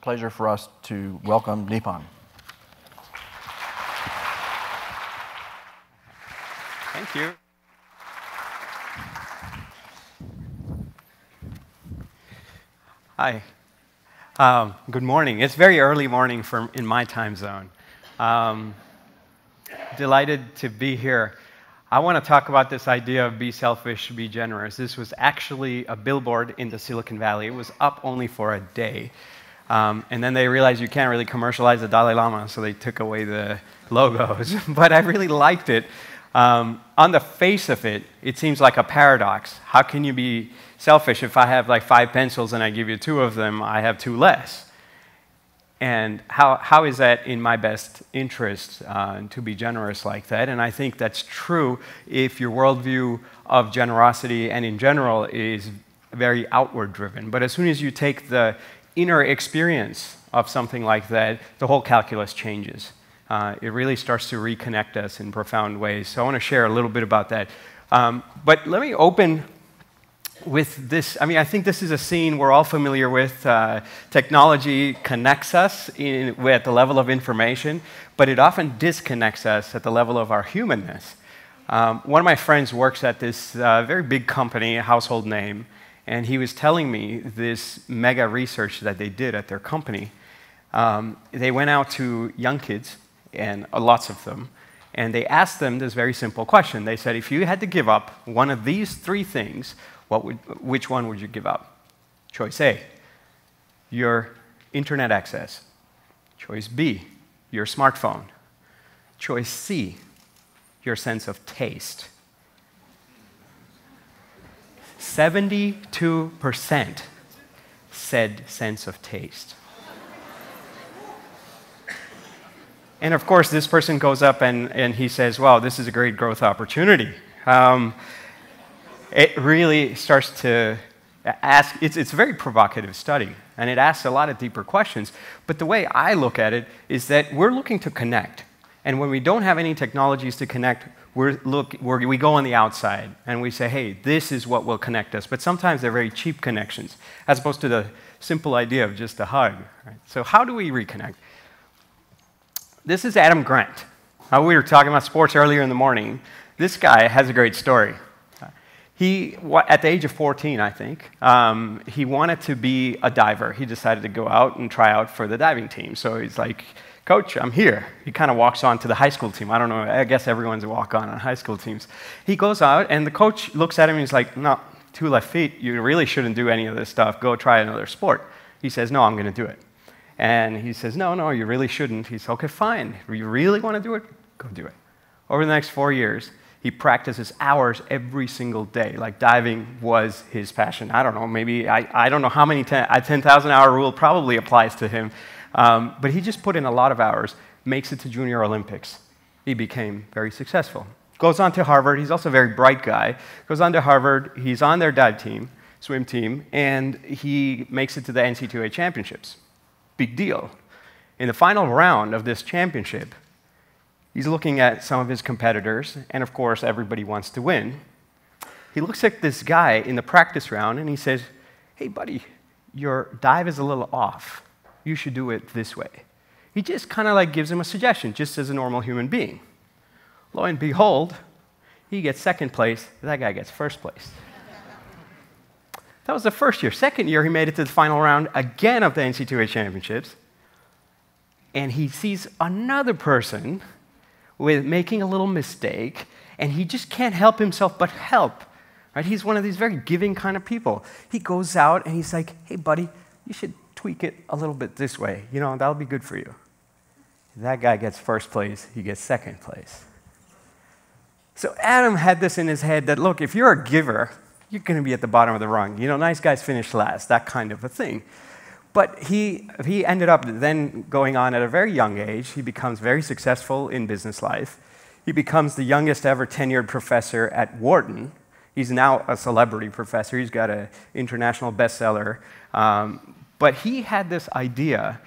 pleasure for us to welcome Nipun. Thank you. Hi. Good morning. It's very early morning in my time zone. Delighted to be here. I want to talk about this idea of be selfish, be generous. This was actually a billboard in the Silicon Valley. It was up only for a day. And then they realized you can't really commercialize the Dalai Lama, so they took away the logos. But I really liked it. On the face of it, it seems like a paradox. How can you be selfish if I have like 5 pencils and I give you 2 of them, I have 2 less? And how is that in my best interest to be generous like that? And I think that's true if your worldview of generosity and in general is very outward driven. But as soon as you take the inner experience of something like that, the whole calculus changes. It really starts to reconnect us in profound ways. So I want to share a little bit about that. But let me open with this. I mean, I think this is a scene we're all familiar with. Technology connects us at the level of information, but it often disconnects us at the level of our humanness. One of my friends works at this very big company, a household name, and he was telling me this mega research that they did at their company. They went out to young kids, and lots of them, and they asked them this very simple question. They said, if you had to give up one of these 3 things, which one would you give up? Choice A, your internet access. Choice B, your smartphone. Choice C, your sense of taste. 72% said sense of taste. And of course, this person goes up and he says, wow, this is a great growth opportunity. It really starts to ask, it's a very provocative study, and it asks a lot of deeper questions. But the way I look at it is that we're looking to connect. And when we don't have any technologies to connect, we go on the outside, and we say, hey, this is what will connect us. But sometimes they're very cheap connections, as opposed to the simple idea of just a hug. Right? So how do we reconnect? This is Adam Grant. We were talking about sports earlier in the morning. This guy has a great story. At the age of 14, I think, he wanted to be a diver. He decided to go out and try out for the diving team. So he's like, Coach, I'm here. He kind of walks on to the high school team. I don't know, I guess everyone's a walk-on high school teams. He goes out, and the coach looks at him and he's like, no, 2 left feet, you really shouldn't do any of this stuff. Go try another sport. He says, no, I'm going to do it. And he says, no, you really shouldn't. He says, okay, fine. You really want to do it? Go do it. Over the next 4 years, he practices hours every single day. Like diving was his passion. I don't know, maybe, I don't know how many, 10,000-hour rule probably applies to him. But he just put in a lot of hours, makes it to Junior Olympics. He became very successful. Goes on to Harvard. He's also a very bright guy. Goes on to Harvard. He's on their dive team, swim team, and he makes it to the NCAA championships. Big deal. In the final round of this championship, he's looking at some of his competitors, and of course, everybody wants to win. He looks at this guy in the practice round, and he says, hey, buddy, your dive is a little off. You should do it this way. He just kind of like gives him a suggestion, just as a normal human being. Lo and behold, he gets 2nd place, that guy gets 1st place. That was the first year. 2nd year, he made it to the final round again of the NCAA championships, and he sees another person with making a little mistake, and he just can't help himself but help. Right? He's one of these very giving kind of people. He goes out and he's like, hey, buddy, you should tweak it a little bit this way. You know, that'll be good for you. That guy gets 1st place, he gets 2nd place. So Adam had this in his head that, look, if you're a giver, you're going to be at the bottom of the rung. You know, nice guys finish last, that kind of a thing. But he ended up then going on at a very young age. He becomes very successful in business life. He becomes the youngest ever tenured professor at Wharton. He's now a celebrity professor. He's got an international bestseller. But he had this idea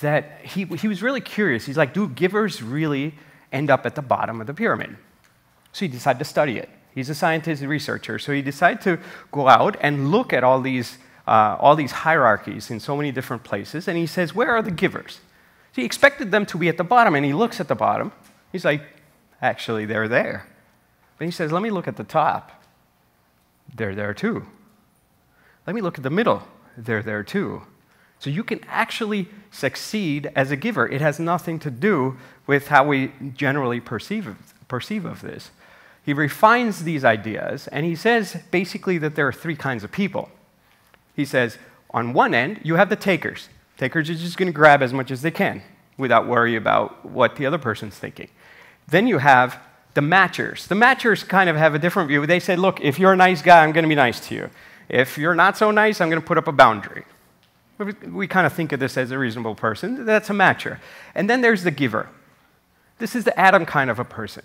that he was really curious. He's like, do givers really end up at the bottom of the pyramid? So he decided to study it. He's a scientist, a researcher. So he decided to go out and look at all these all these hierarchies in so many different places, and he says, where are the givers? So he expected them to be at the bottom, and he looks at the bottom. He's like, actually, they're there. But he says, let me look at the top. They're there too. Let me look at the middle. They're there too. So you can actually succeed as a giver. It has nothing to do with how we generally perceive of this. He refines these ideas, and he says basically that there are three kinds of people. He says, on one end, you have the takers. Takers are just going to grab as much as they can without worry about what the other person's thinking. Then you have the matchers. The matchers kind of have a different view. They say, look, if you're a nice guy, I'm going to be nice to you. If you're not so nice, I'm going to put up a boundary. We kind of think of this as a reasonable person. That's a matcher. And then there's the giver. This is the Adam kind of a person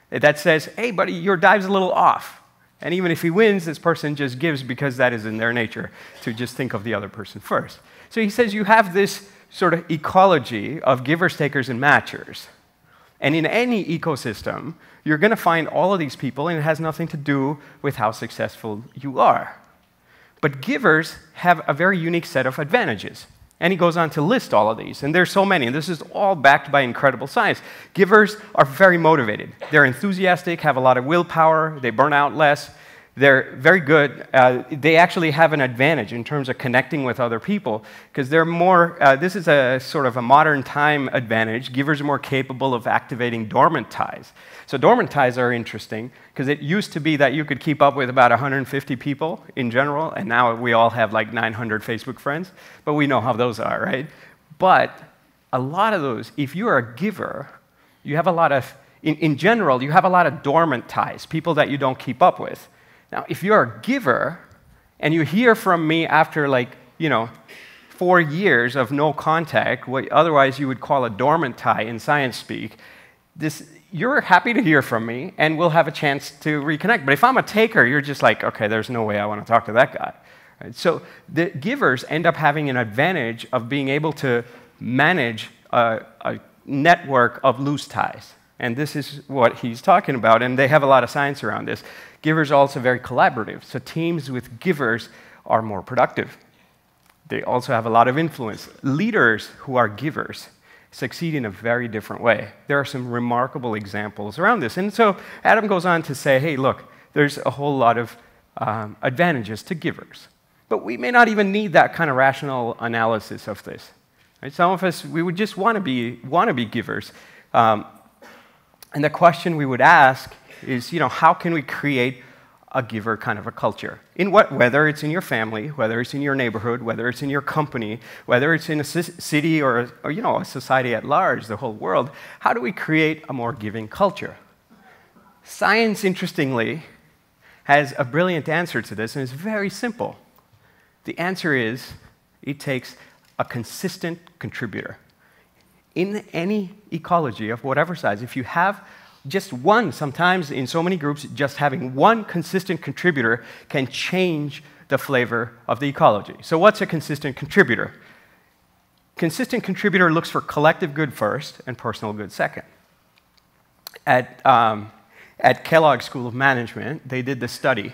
that says, hey, buddy, your dive's a little off. And even if he wins, this person just gives because that is in their nature to just think of the other person first. So he says you have this sort of ecology of givers, takers, and matchers. And in any ecosystem, you're going to find all of these people, and it has nothing to do with how successful you are. But givers have a very unique set of advantages. And he goes on to list all of these. And there's so many. And this is all backed by incredible science. Givers are very motivated. They're enthusiastic, have a lot of willpower. They burn out less. They're very good. They actually have an advantage in terms of connecting with other people because they're more, this is a sort of a modern time advantage. Givers are more capable of activating dormant ties. So dormant ties are interesting because it used to be that you could keep up with about 150 people in general, and now we all have like 900 Facebook friends, but we know how those are, right? But a lot of those, if you are a giver, you have a lot of, in general, you have a lot of dormant ties, people that you don't keep up with. Now, if you're a giver and you hear from me after 4 years of no contact, what otherwise you would call a dormant tie in science speak, you're happy to hear from me and we'll have a chance to reconnect. But if I'm a taker, you're just like, okay, there's no way I want to talk to that guy. Right? So the givers end up having an advantage of being able to manage a network of loose ties. And this is what he's talking about, and they have a lot of science around this. Givers are also very collaborative, so teams with givers are more productive. They also have a lot of influence. Leaders who are givers succeed in a very different way. There are some remarkable examples around this. And so Adam goes on to say, hey, look, there's a whole lot of advantages to givers. But we may not even need that kind of rational analysis of this. Right? Some of us, we would just want to be givers. And the question we would ask is, how can we create a giver kind of a culture? Whether it's in your family, whether it's in your neighborhood, whether it's in your company, whether it's in a city or a society at large, the whole world, how do we create a more giving culture? Science, interestingly, has a brilliant answer to this, and it's very simple. The answer is, it takes a consistent contributor. In any ecology of whatever size, if you have just one, sometimes in so many groups, just having one consistent contributor can change the flavor of the ecology. So what's a consistent contributor? Consistent contributor looks for collective good first and personal good second. At Kellogg School of Management, they did this study,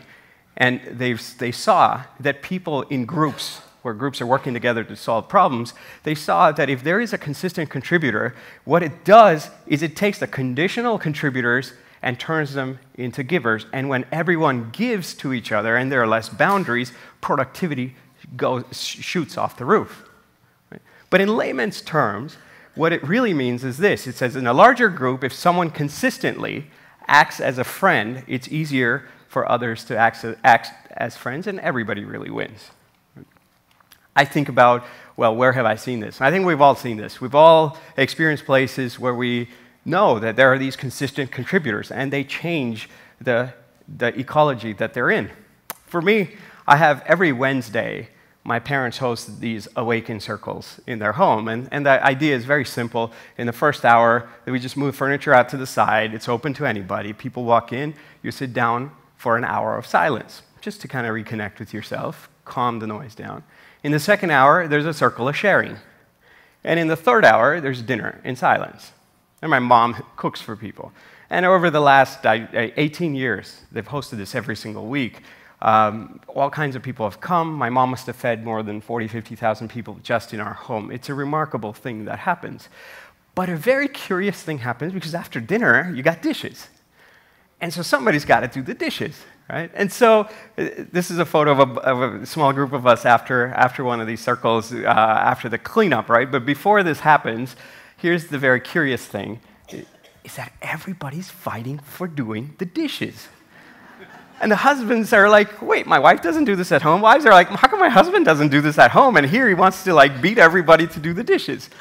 and they saw that people in groups, where groups are working together to solve problems, they saw that if there is a consistent contributor, what it does is it takes the conditional contributors and turns them into givers. And when everyone gives to each other and there are less boundaries, productivity shoots off the roof. Right? But in layman's terms, what it really means is this. It says in a larger group, if someone consistently acts as a friend, it's easier for others to act as friends, and everybody really wins. I think about, well, where have I seen this? I think we've all seen this. We've all experienced places where we know that there are these consistent contributors, and they change the ecology that they're in. For me, I have every Wednesday, my parents host these awaken circles in their home, and the idea is very simple. In the first hour, we just move furniture out to the side. It's open to anybody. People walk in, you sit down for an hour of silence, just to kind of reconnect with yourself, calm the noise down. In the second hour, there's a circle of sharing. And in the third hour, there's dinner in silence. And my mom cooks for people. And over the last 18 years, they've hosted this every single week. All kinds of people have come. My mom must have fed more than 40, 50,000 people just in our home. It's a remarkable thing that happens. But a very curious thing happens because after dinner, you got dishes. And so somebody's got to do the dishes, right? And so this is a photo of a small group of us after one of these circles, after the cleanup, right? But before this happens, here's the very curious thing, is that everybody's fighting for doing the dishes. And the husbands are like, wait, my wife doesn't do this at home. Wives are like, how come my husband doesn't do this at home? And here he wants to like beat everybody to do the dishes.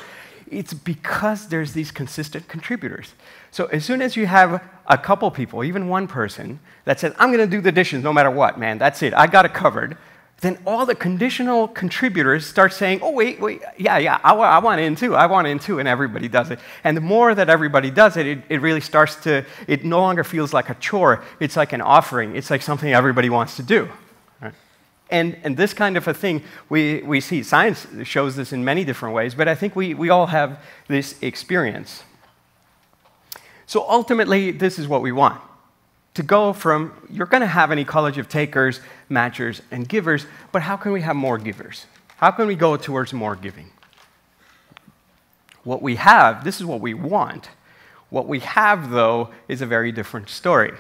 It's because there's these consistent contributors. So as soon as you have a couple people, even one person, that says, I'm going to do the dishes no matter what, man, that's it, I got it covered, then all the conditional contributors start saying, oh, wait, yeah, I want in too, and everybody does it. And the more that everybody does it, it really starts to, it no longer feels like a chore, it's like an offering, it's like something everybody wants to do. Right? And this kind of a thing, we see, science shows this in many different ways, but I think we all have this experience. So ultimately, this is what we want. To go from, you're going to have an ecology of takers, matchers, and givers, but how can we have more givers? How can we go towards more giving? What we have, this is what we want. What we have, though, is a very different story.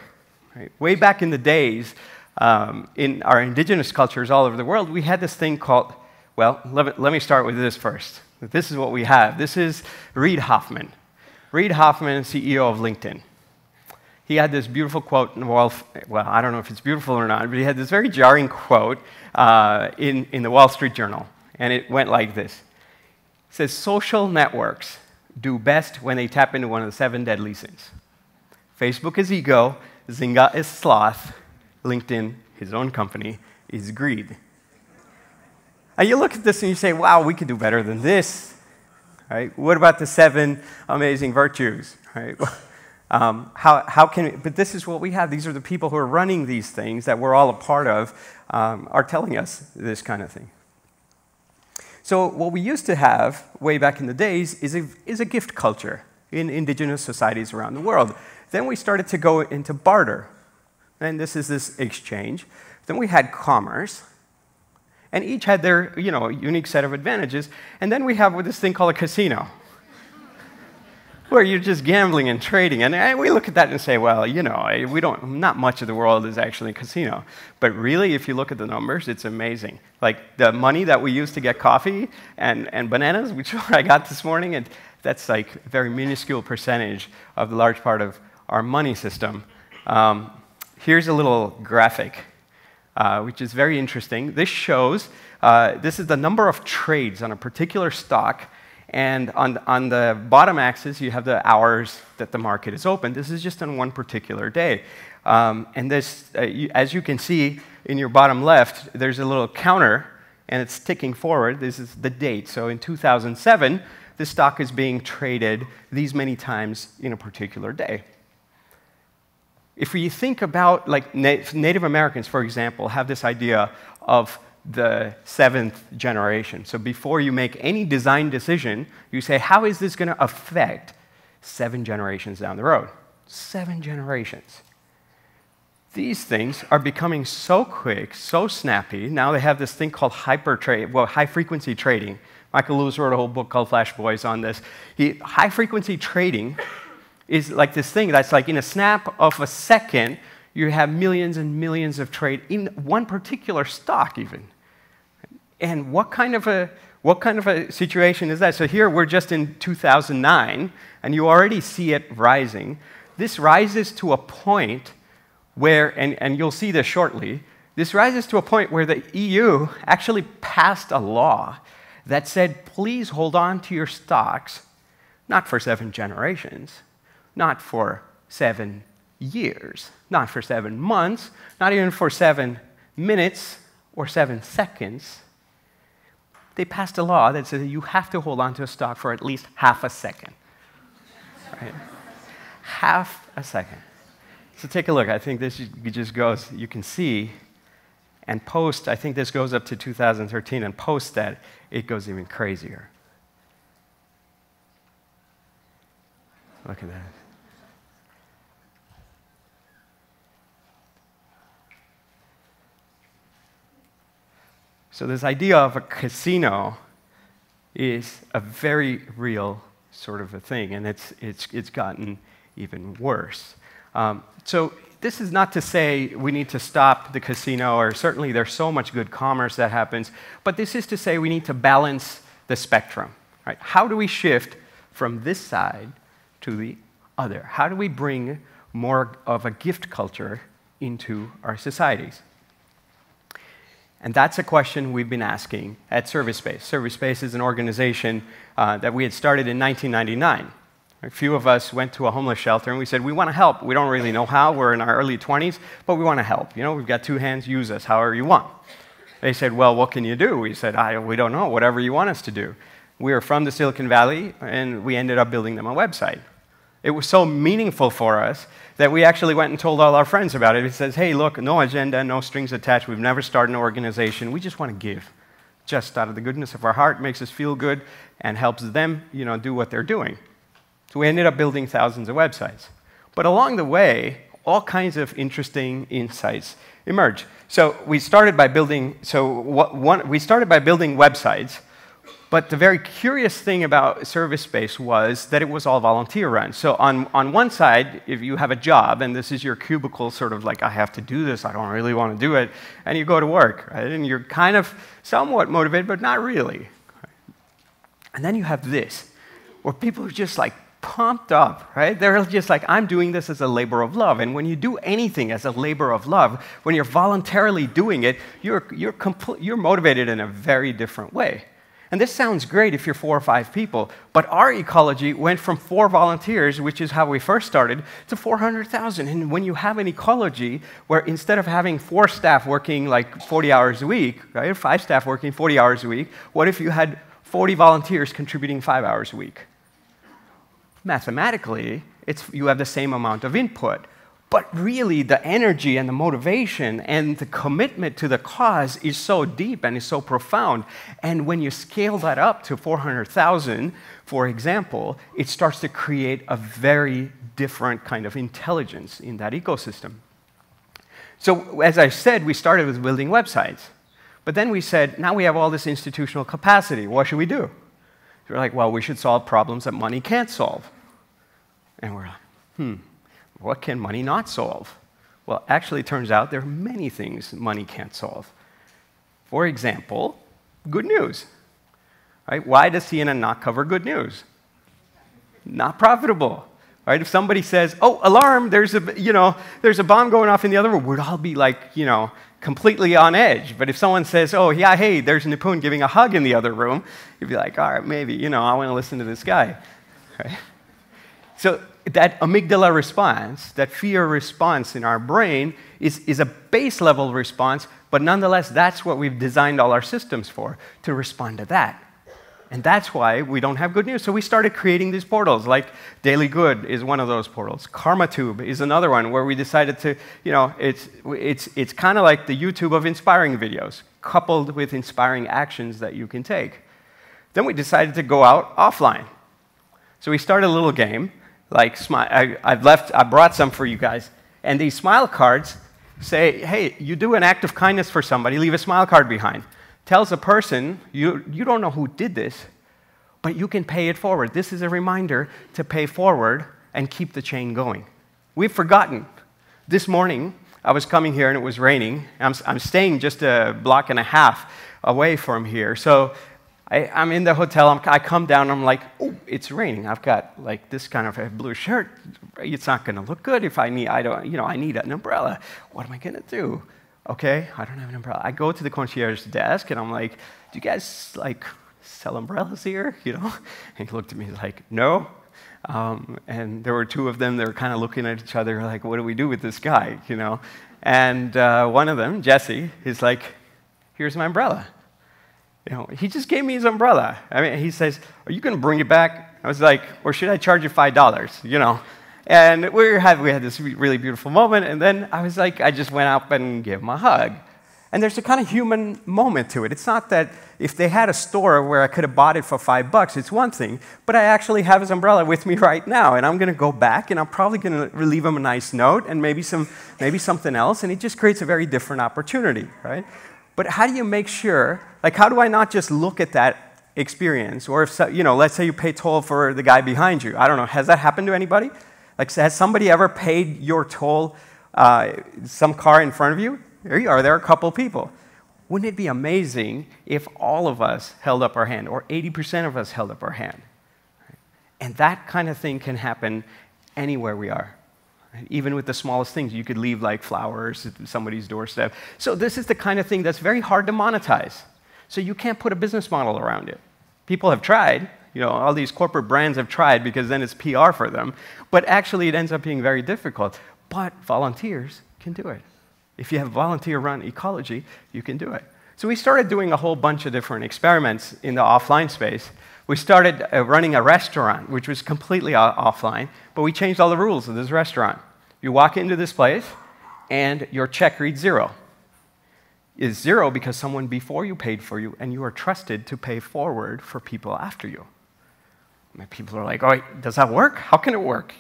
Right? Way back in the days, in our indigenous cultures all over the world, we had this thing called, well, let me start with this first. This is what we have. This is Reid Hoffman. Reid Hoffman, CEO of LinkedIn. He had this beautiful quote in the Wall, well, I don't know if it's beautiful or not, but he had this very jarring quote in the Wall Street Journal, and it went like this. It says, social networks do best when they tap into one of the 7 deadly sins. Facebook is ego, Zynga is sloth, LinkedIn, his own company, is greed. And you look at this and you say, wow, we could do better than this. Right? What about the 7 amazing virtues? Right? How can we, but this is what we have. These are the people who are running these things that we're all a part of, are telling us this kind of thing. So what we used to have way back in the days is a gift culture in indigenous societies around the world. Then we started to go into barter. And this is this exchange. Then we had commerce. And each had their unique set of advantages. And then we have this thing called a casino, where you're just gambling and trading. And we look at that and say, well, not much of the world is actually a casino. But really, if you look at the numbers, it's amazing. Like the money that we use to get coffee and bananas, which I got this morning, and that's like a very minuscule percentage of the large part of our money system. Here's a little graphic, which is very interesting. This shows, this is the number of trades on a particular stock. And on the bottom axis, you have the hours that the market is open. This is just on one particular day. And this, as you can see in your bottom left, there's a little counter, and it's ticking forward. This is the date. So in 2007, this stock is being traded these many times in a particular day. If we think about, like, Native Americans, for example, have this idea of the 7th generation. So before you make any design decision, you say, how is this going to affect 7 generations down the road? 7 generations. These things are becoming so quick, so snappy. Now they have this thing called high-frequency trading. Michael Lewis wrote a whole book called Flash Boys on this. High-frequency trading is like this thing that's like in a snap of a second, you have millions and millions of trade in one particular stock even. And what kind of a situation is that? So here we're just in 2009, and you already see it rising. This rises to a point where, and you'll see this shortly, this rises to a point where the EU actually passed a law that said, please hold on to your stocks, not for 7 generations, not for 7 years, not for 7 months, not even for 7 minutes or 7 seconds. They passed a law that says you have to hold on to a stock for at least half a second. Right? Half a second. So take a look. I think this just goes, you can see, and post, I think this goes up to 2013, and post that, it goes even crazier. Look at that. So this idea of a casino is a very real sort of a thing, and it's gotten even worse. So this is not to say we need to stop the casino, or certainly there's so much good commerce that happens, but this is to say we need to balance the spectrum. Right? How do we shift from this side to the other? How do we bring more of a gift culture into our societies? And that's a question we've been asking at ServiceSpace. ServiceSpace is an organization that we had started in 1999. A few of us went to a homeless shelter and we said, we want to help. We don't really know how. We're in our early 20s, but we want to help. You know, we've got two hands, use us however you want. They said, well, what can you do? We said, we don't know, whatever you want us to do. We were from the Silicon Valley, and we ended up building them a website. It was so meaningful for us that we actually went and told all our friends about it. It says, hey, look, no agenda, no strings attached. We've never started an organization. We just want to give. Just out of the goodness of our heart, makes us feel good and helps them, do what they're doing. So we ended up building thousands of websites. But along the way, all kinds of interesting insights emerged. So we started by building websites. But the very curious thing about ServiceSpace was that it was all volunteer run. So on one side, if you have a job, and this is your cubicle, sort of like, I have to do this, I don't really want to do it, and you go to work, right? And you're kind of somewhat motivated, but not really. And then you have this, where people are just like pumped up, right? They're just like, I'm doing this as a labor of love. And when you do anything as a labor of love, when you're voluntarily doing it, you're motivated in a very different way. And this sounds great if you're 4 or 5 people, but our ecology went from 4 volunteers, which is how we first started, to 400,000. And when you have an ecology where instead of having 4 staff working like 40 hours a week, right, 5 staff working 40 hours a week, what if you had 40 volunteers contributing 5 hours a week? Mathematically, you have the same amount of input. But really, the energy and the motivation and the commitment to the cause is so deep and is so profound. And when you scale that up to 400,000, for example, it starts to create a very different kind of intelligence in that ecosystem. So as I said, we started with building websites. But then we said, now we have all this institutional capacity. What should we do? So we're like, well, we should solve problems that money can't solve. And we're like, what can money not solve? Well, actually, it turns out there are many things money can't solve. For example, good news. Right? Why does CNN not cover good news? Not profitable. Right? If somebody says, "Oh, alarm! There's a bomb going off in the other room," we'd all be like, completely on edge. But if someone says, "Oh, yeah, hey, there's Nipun giving a hug in the other room," you'd be like, "All right, maybe. I want to listen to this guy." Right? So that amygdala response, that fear response in our brain is a base level response, but nonetheless, that's what we've designed all our systems for, to respond to that. And that's why we don't have good news. So we started creating these portals, like Daily Good is one of those portals. KarmaTube is another one where we decided to, it's kind of like the YouTube of inspiring videos, coupled with inspiring actions that you can take. Then we decided to go out offline. So we started a little game. Like, I brought some for you guys. And these smile cards say, hey, you do an act of kindness for somebody, leave a smile card behind. Tells a person, you don't know who did this, but you can pay it forward. This is a reminder to pay forward and keep the chain going. We've forgotten. This morning, I was coming here and it was raining. I'm staying just a block and a half away from here. So I'm in the hotel, I come down, I'm like, oh, it's raining. I've got like this kind of a blue shirt. It's not gonna look good if I need an umbrella. What am I gonna do? Okay, I don't have an umbrella. I go to the concierge desk and I'm like, do you guys like sell umbrellas here? And he looked at me like, no. And there were 2 of them that were kind of looking at each other like, what do we do with this guy? And one of them, Jesse, is like, here's my umbrella. He just gave me his umbrella. He says, are you going to bring it back? I was like, or should I charge you $5? And we had this really beautiful moment, and then I was like, I just went up and gave him a hug. And there's a kind of human moment to it. It's not that if they had a store where I could have bought it for $5, it's one thing, but I actually have his umbrella with me right now, and I'm going to go back, and I'm probably going to leave him a nice note, and maybe something else, and it just creates a very different opportunity, right? But how do you make sure, like how do I not just look at that experience? Or if, let's say you pay toll for the guy behind you. I don't know, has that happened to anybody? Like, has somebody ever paid your toll, some car in front of you? There you are, there are a couple people. Wouldn't it be amazing if all of us held up our hand, or 80% of us held up our hand? And that kind of thing can happen anywhere we are. Even with the smallest things, you could leave like flowers at somebody's doorstep. So this is the kind of thing that's very hard to monetize. So you can't put a business model around it. People have tried, all these corporate brands have tried because then it's PR for them. But actually it ends up being very difficult. But volunteers can do it. If you have volunteer-run ecology, you can do it. So we started doing a whole bunch of different experiments in the offline space. We started running a restaurant, which was completely offline, but we changed all the rules of this restaurant. You walk into this place, and your check reads 0. It's 0 because someone before you paid for you, and you are trusted to pay forward for people after you. And people are like, oh, does that work? How can it work?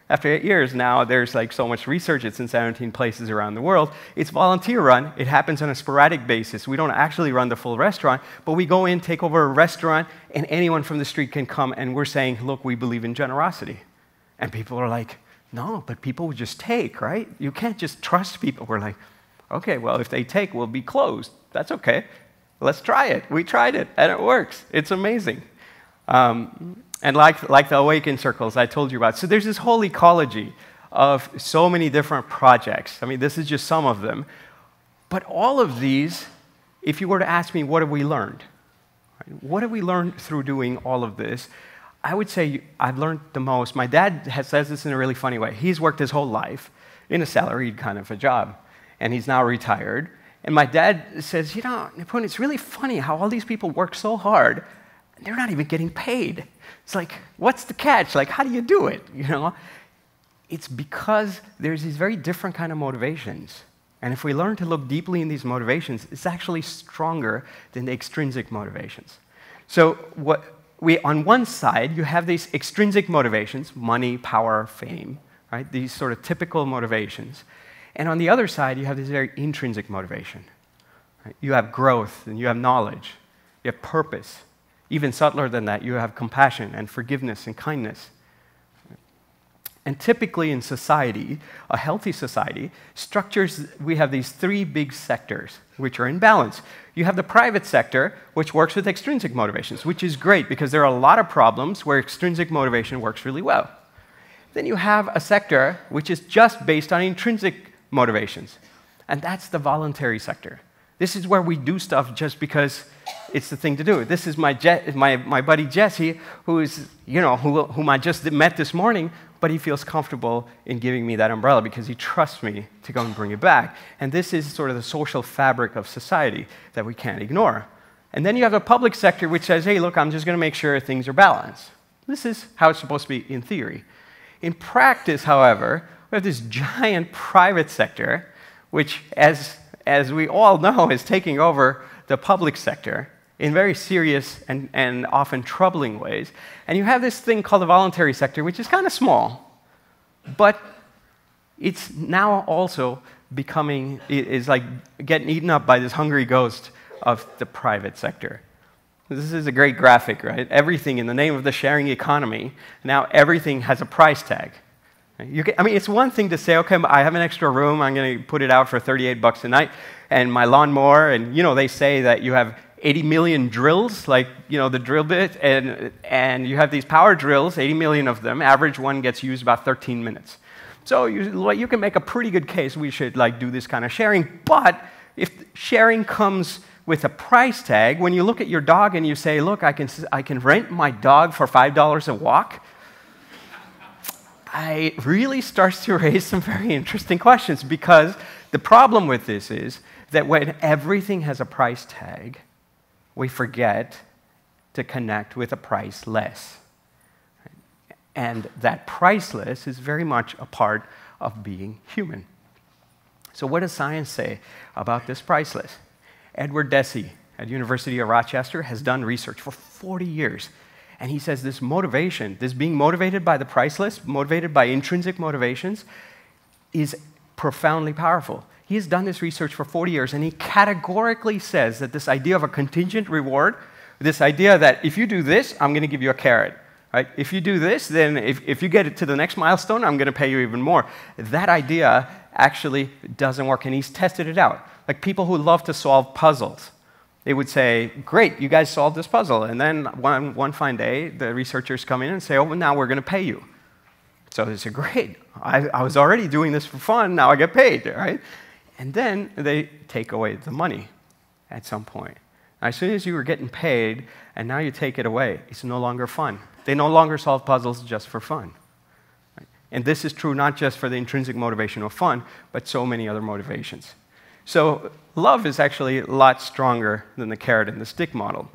After 8 years now, there's like so much research. It's in 17 places around the world. It's volunteer run. It happens on a sporadic basis. We don't actually run the full restaurant, but we go in, take over a restaurant, and anyone from the street can come, and we're saying, look, we believe in generosity. And people are like, no, but people would just take, right? You can't just trust people. We're like, okay, well, if they take, we'll be closed. That's okay. Let's try it. We tried it, and it works. It's amazing. And like the Awaken Circles I told you about, so there's this whole ecology of so many different projects. I mean, this is just some of them. But all of these, if you were to ask me, what have we learned? What have we learned through doing all of this? I would say I've learned the most. My dad says this in a really funny way. He's worked his whole life in a salaried kind of a job, and he's now retired. And my dad says, Nipun, it's really funny how all these people work so hard, and they're not even getting paid. It's like, what's the catch? Like, how do you do it? It's because there's these very different kind of motivations. And if we learn to look deeply in these motivations, it's actually stronger than the extrinsic motivations. So on one side, you have these extrinsic motivations, money, power, fame, right? These sort of typical motivations. And on the other side, you have this very intrinsic motivation. Right? You have growth, and you have knowledge, you have purpose. Even subtler than that, you have compassion and forgiveness and kindness. And typically in society, a healthy society, we have these 3 big sectors which are in balance. You have the private sector, which works with extrinsic motivations, which is great because there are a lot of problems where extrinsic motivation works really well. Then you have a sector which is just based on intrinsic motivations, and that's the voluntary sector. This is where we do stuff just because it's the thing to do. This is my buddy Jesse, whom I just met this morning, but he feels comfortable in giving me that umbrella because he trusts me to go and bring it back. And this is sort of the social fabric of society that we can't ignore. And then you have a public sector which says, hey, look, I'm just going to make sure things are balanced. This is how it's supposed to be in theory. In practice, however, we have this giant private sector, which, as we all know, is taking over the public sector in very serious and often troubling ways. And you have this thing called the voluntary sector, which is kind of small, but it's now also is like getting eaten up by this hungry ghost of the private sector. This is a great graphic, right? Everything in the name of the sharing economy, now everything has a price tag. It's one thing to say, okay, I have an extra room, I'm going to put it out for $38 a night, and my lawnmower, and they say that you have 80 million drills, like, the drill bit, and you have these power drills, 80 million of them. Average one gets used about 13 minutes. So you can make a pretty good case we should do this kind of sharing, but if sharing comes with a price tag, when you look at your dog and you say, look, I can rent my dog for $5 a walk, it really starts to raise some very interesting questions, because the problem with this is that when everything has a price tag, we forget to connect with a priceless. And that priceless is very much a part of being human. So what does science say about this priceless? Edward Deci at University of Rochester has done research for 40 years. And he says this motivation, this being motivated by the priceless, motivated by intrinsic motivations, is profoundly powerful. He has done this research for 40 years, and he categorically says that this idea of a contingent reward, this idea that if you do this, I'm going to give you a carrot. Right? If you do this, then if you get it to the next milestone, I'm going to pay you even more. That idea actually doesn't work, and he's tested it out. Like people who love to solve puzzles. They would say, great, you guys solved this puzzle. And then one fine day, the researchers come in and say, oh, well, now we're going to pay you. So they say, great, I was already doing this for fun, now I get paid, right? And then they take away the money at some point. As soon as you were getting paid, and now you take it away, it's no longer fun. They no longer solve puzzles just for fun. Right? And this is true not just for the intrinsic motivation of fun, but so many other motivations. So love is actually a lot stronger than the carrot and the stick model.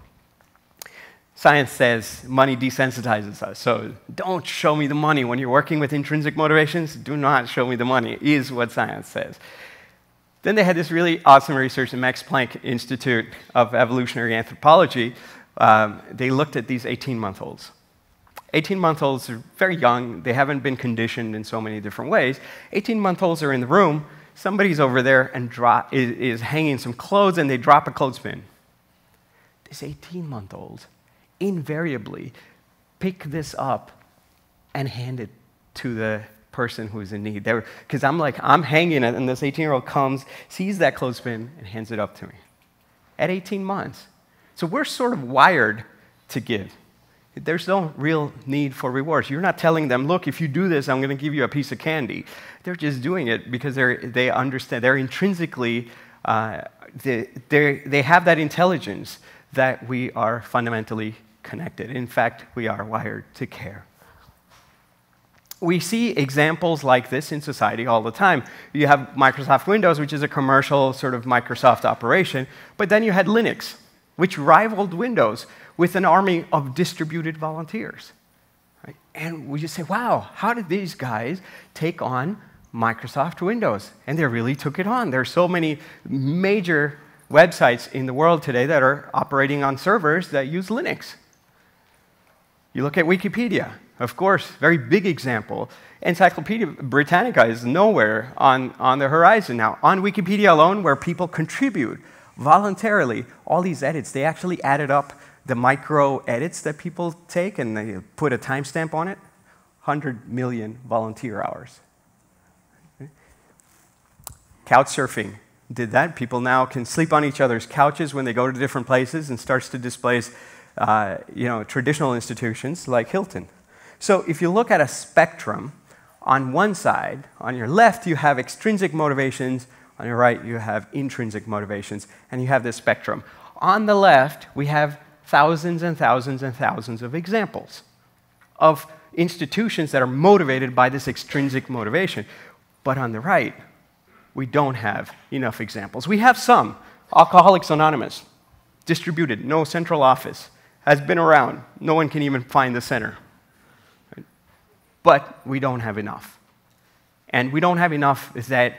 Science says money desensitizes us. So don't show me the money. When you're working with intrinsic motivations, do not show me the money, is what science says. Then they had this really awesome research in Max Planck Institute of Evolutionary Anthropology. They looked at these 18-month-olds. 18-month-olds are very young. They haven't been conditioned in so many different ways. 18-month-olds are in the room. Somebody's over there and is hanging some clothes, and they drop a clothespin. This 18-month-old invariably pick this up and hand it to the person who's in need. Because I'm hanging it, and this 18-year-old comes, sees that clothespin, and hands it up to me. At 18 months. So we're sort of wired to give. There's no real need for rewards. You're not telling them, look, if you do this, I'm going to give you a piece of candy. They're just doing it because they understand. They're intrinsically, they have that intelligence that we are fundamentally connected. In fact, we are wired to care. We see examples like this in society all the time. You have Microsoft Windows, which is a commercial sort of Microsoft operation, but then you had Linux, which rivaled Windows with an army of distributed volunteers. Right? And we just say, wow, how did these guys take on Microsoft Windows? And they really took it on. There are so many major websites in the world today that are operating on servers that use Linux. You look at Wikipedia, of course, very big example. Encyclopedia Britannica is nowhere on the horizon now. On Wikipedia alone, where people contribute voluntarily all these edits, they actually added up the micro edits that people take, and they put a timestamp on it, 100 million volunteer hours. Okay. Couchsurfing did that. People now can sleep on each other's couches when they go to different places, and starts to displace traditional institutions like Hilton. So if you look at a spectrum, on one side, on your left, you have extrinsic motivations. On your right, you have intrinsic motivations, and you have this spectrum. On the left, we have thousands and thousands and thousands of examples of institutions that are motivated by this extrinsic motivation. But on the right, we don't have enough examples. We have some. Alcoholics Anonymous, distributed, no central office, has been around. No one can even find the center. But we don't have enough. And we don't have enough that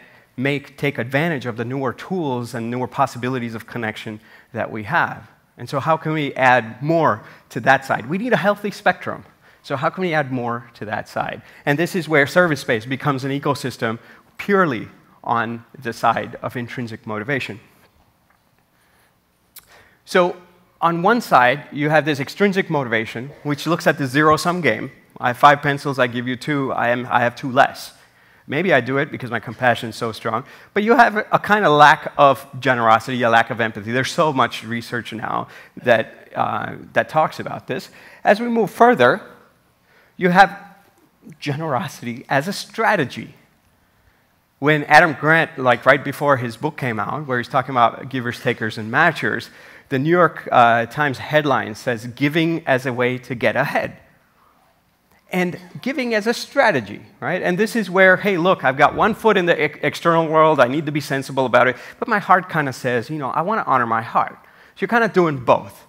take advantage of the newer tools and newer possibilities of connection that we have. And so how can we add more to that side? We need a healthy spectrum. So how can we add more to that side? And this is where service-based becomes an ecosystem purely on the side of intrinsic motivation. So on one side, you have this extrinsic motivation, which looks at the zero-sum game. I have 5 pencils, I give you 2, I have 2 less. Maybe I do it because my compassion is so strong, but you have a kind of lack of generosity, a lack of empathy. There's so much research now that talks about this. As we move further, you have generosity as a strategy. When Adam Grant, right before his book came out, where he's talking about givers, takers, and matchers, the New York Times headline says, "Giving as a way to get ahead." And giving as a strategy, right? And this is where, hey, look, I've got one foot in the external world, I need to be sensible about it, but my heart kind of says, I want to honor my heart. So you're kind of doing both.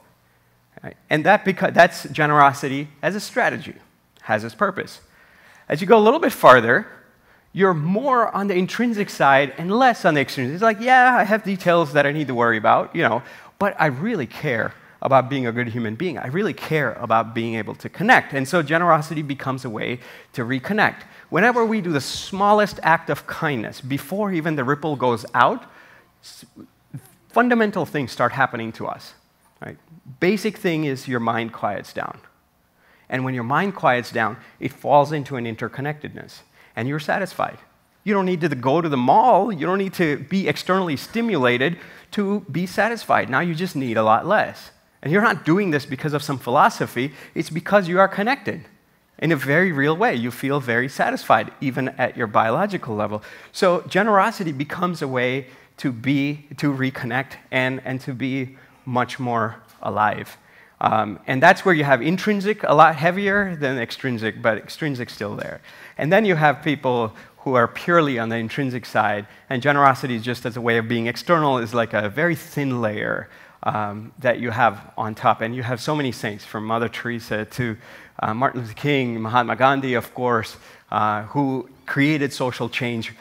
Right? And that's generosity as a strategy, has its purpose. As you go a little bit farther, you're more on the intrinsic side and less on the extrinsic. It's like, yeah, I have details that I need to worry about, but I really care about being a good human being. I really care about being able to connect. And so generosity becomes a way to reconnect. Whenever we do the smallest act of kindness, before even the ripple goes out, fundamental things start happening to us. Right? Basic thing is your mind quiets down. And when your mind quiets down, it falls into an interconnectedness, and you're satisfied. You don't need to go to the mall. You don't need to be externally stimulated to be satisfied. Now you just need a lot less. And you're not doing this because of some philosophy. It's because you are connected in a very real way. You feel very satisfied, even at your biological level. So generosity becomes a way to reconnect and to be much more alive. And that's where you have intrinsic a lot heavier than extrinsic, but extrinsic still there. And then you have people who are purely on the intrinsic side, and generosity just as a way of being external is like a very thin layer that you have on top. And you have so many saints, from Mother Teresa to Martin Luther King, Mahatma Gandhi, of course, who created social change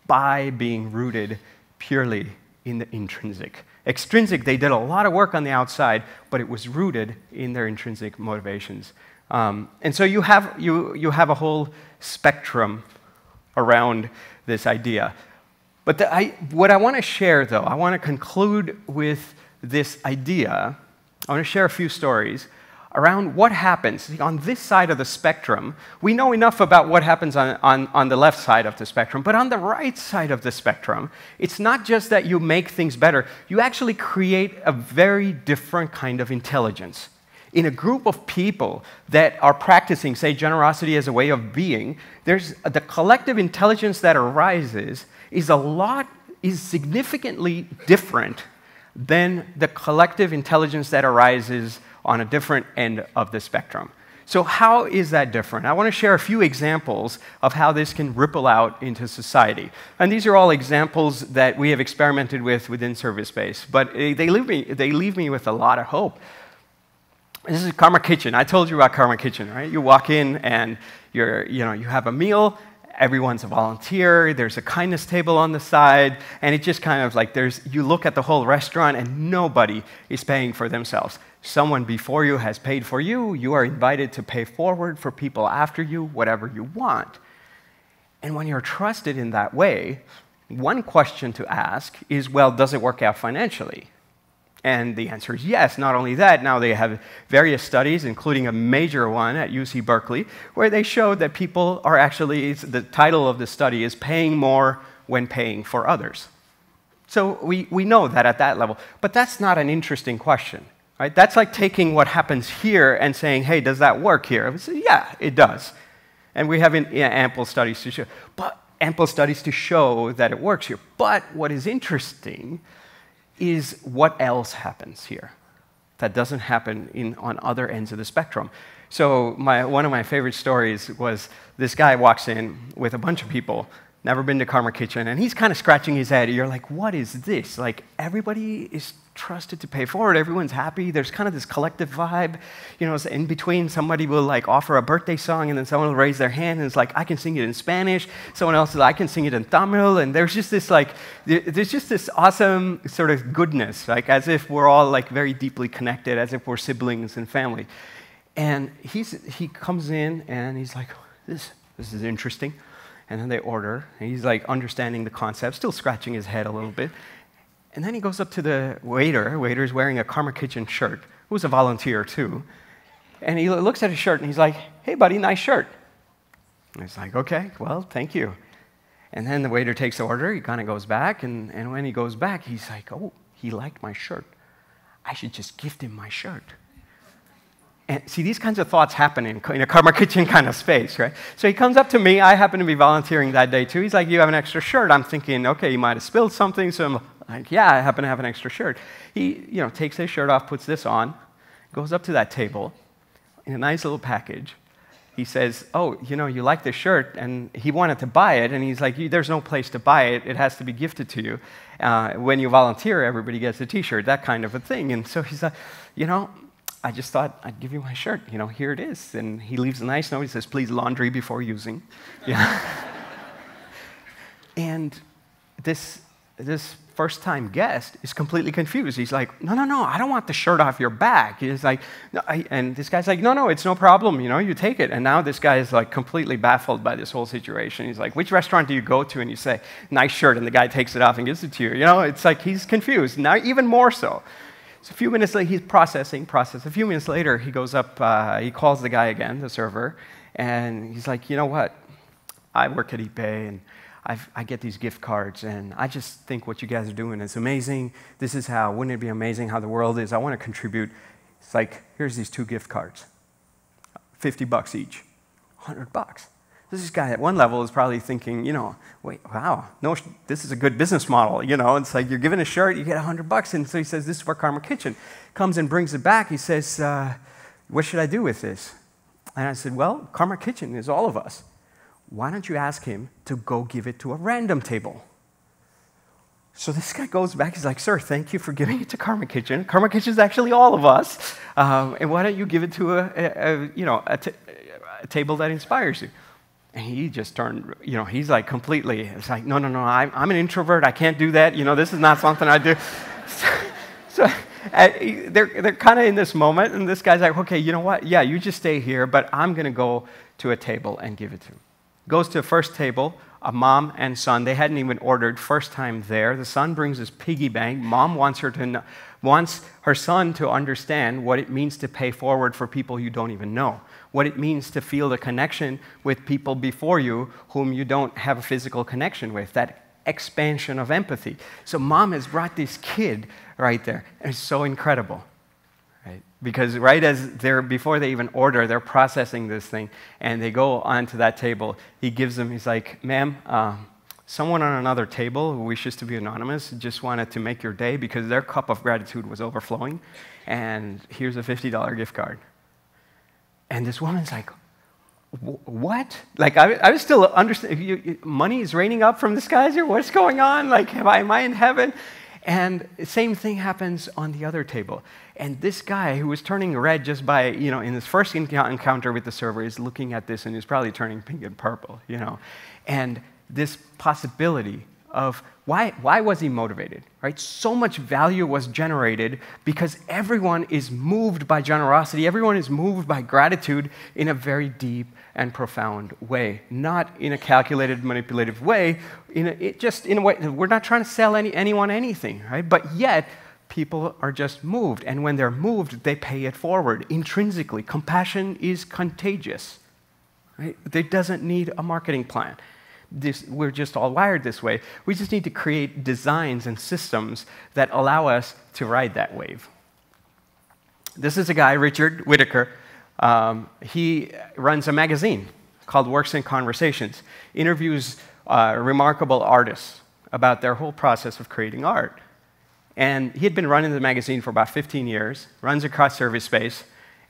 by being rooted purely in the intrinsic. Extrinsic, they did a lot of work on the outside, but it was rooted in their intrinsic motivations. And so you have a whole spectrum around this idea. But what I want to share, though, I want to conclude with this idea. I want to share a few stories around what happens. On this side of the spectrum, we know enough about what happens on the left side of the spectrum, but on the right side of the spectrum, it's not just that you make things better, you actually create a very different kind of intelligence. In a group of people that are practicing, say, generosity as a way of being, there's the collective intelligence that arises is significantly different than the collective intelligence that arises on a different end of the spectrum. So how is that different? I want to share a few examples of how this can ripple out into society. And these are all examples that we have experimented with within Service Space, but they leave me with a lot of hope. This is Karma Kitchen. I told you about Karma Kitchen, right? You walk in and you have a meal. Everyone's a volunteer. There's a kindness table on the side, and it just kind of like you look at the whole restaurant and nobody is paying for themselves. Someone before you has paid for you. You are invited to pay forward for people after you, whatever you want. And when you're trusted in that way, one question to ask is, well, does it work out financially? And the answer is yes. Not only that, now they have various studies, including a major one at UC Berkeley, where they showed that people are actually, the title of the study is paying more when paying for others. So we know that at that level. But that's not an interesting question. Right? That's like taking what happens here and saying, hey, does that work here? We say, yeah, it does. And we have ample studies to show that it works here. But what is interesting is what else happens here that doesn't happen on other ends of the spectrum. So one of my favorite stories was this guy walks in with a bunch of people, never been to Karma Kitchen, and he's kind of scratching his head. You're like, what is this? Like, everybody is trusted to pay forward. Everyone's happy. There's kind of this collective vibe. You know, in between, somebody will like offer a birthday song, and then someone will raise their hand, and it's like, I can sing it in Spanish. Someone else is, I can sing it in Tamil. And there's just this awesome sort of goodness, like as if we're all like very deeply connected, as if we're siblings and family. And he comes in, and he's like, this is interesting. And then they order, and he's like understanding the concept, still scratching his head a little bit. And then he goes up to the waiter. Waiter's wearing a Karma Kitchen shirt, who's a volunteer too. And he looks at his shirt and he's like, hey buddy, nice shirt. And he's like, okay, well, thank you. And then the waiter takes the order, he kind of goes back, and when he goes back, he's like, oh, he liked my shirt. I should just gift him my shirt. And see, these kinds of thoughts happen in a Karma Kitchen kind of space, right? So he comes up to me. I happen to be volunteering that day too. He's like, you have an extra shirt. I'm thinking, okay, he might have spilled something. So I'm like, yeah, I happen to have an extra shirt. He takes his shirt off, puts this on, goes up to that table in a nice little package. He says, oh, you like this shirt. And he wanted to buy it. And he's like, there's no place to buy it. It has to be gifted to you. When you volunteer, everybody gets a T-shirt, that kind of a thing. And so he's like, I just thought I'd give you my shirt. Here it is. And he leaves a nice note. He says, please laundry before using. Yeah. And this this first-time guest is completely confused. He's like, no, I don't want the shirt off your back. He's like, no, and this guy's like, no, it's no problem, you take it. And now this guy is like completely baffled by this whole situation. He's like, which restaurant do you go to? And you say, nice shirt, and the guy takes it off and gives it to you. It's like he's confused, now even more so. So a few minutes later, he's processing. A few minutes later, he goes up, he calls the guy again, the server, and he's like, you know what? I work at eBay, and I get these gift cards, and I just think what you guys are doing is amazing. This is how, wouldn't it be amazing how the world is? I want to contribute. It's like, here's these 2 gift cards, $50 each, $100. This guy at one level is probably thinking, wait, wow, no, this is a good business model. It's like you're given a shirt, you get $100, and so he says, this is for Karma Kitchen. Comes and brings it back. He says, what should I do with this? And I said, well, Karma Kitchen is all of us. Why don't you ask him to go give it to a random table? So this guy goes back, he's like, sir, thank you for giving it to Karma Kitchen. Karma Kitchen is actually all of us. And why don't you give it to a table that inspires you? And he just turned, he's like completely, it's like, no, I'm an introvert, I can't do that, this is not something I do. So they're kind of in this moment, and this guy's like, okay, you know what, yeah, you just stay here, but I'm going to go to a table and give it to him. Goes to the first table, a mom and son. They hadn't even ordered, first time there. The son brings his piggy bank. Mom wants her son to understand what it means to pay forward for people you don't even know, what it means to feel the connection with people before you whom you don't have a physical connection with, that expansion of empathy. So mom has brought this kid right there, and it's so incredible. Right? Because right as before they even order, they're processing this thing, and they go onto that table. He gives them, he's like, ma'am, someone on another table who wishes to be anonymous just wanted to make your day because their cup of gratitude was overflowing, and here's a $50 gift card. And this woman's like, what? Like, I was still understanding, money is raining up from the skies here? What's going on? Like, am I in heaven? And the same thing happens on the other table. And this guy who was turning red just by, in his first encounter with the server is looking at this and is probably turning pink and purple, And this possibility of why was he motivated, right? So much value was generated because everyone is moved by generosity. Everyone is moved by gratitude in a very deep and profound way, not in a calculated, manipulative way, just in a way. We're not trying to sell anyone anything, right? But yet, people are just moved, and when they're moved, they pay it forward intrinsically. Compassion is contagious, right? It doesn't need a marketing plan. We're just all wired this way. We just need to create designs and systems that allow us to ride that wave. This is a guy, Richard Whitaker. He runs a magazine called Works and Conversations, interviews remarkable artists about their whole process of creating art. And he had been running the magazine for about 15 years, runs across service space,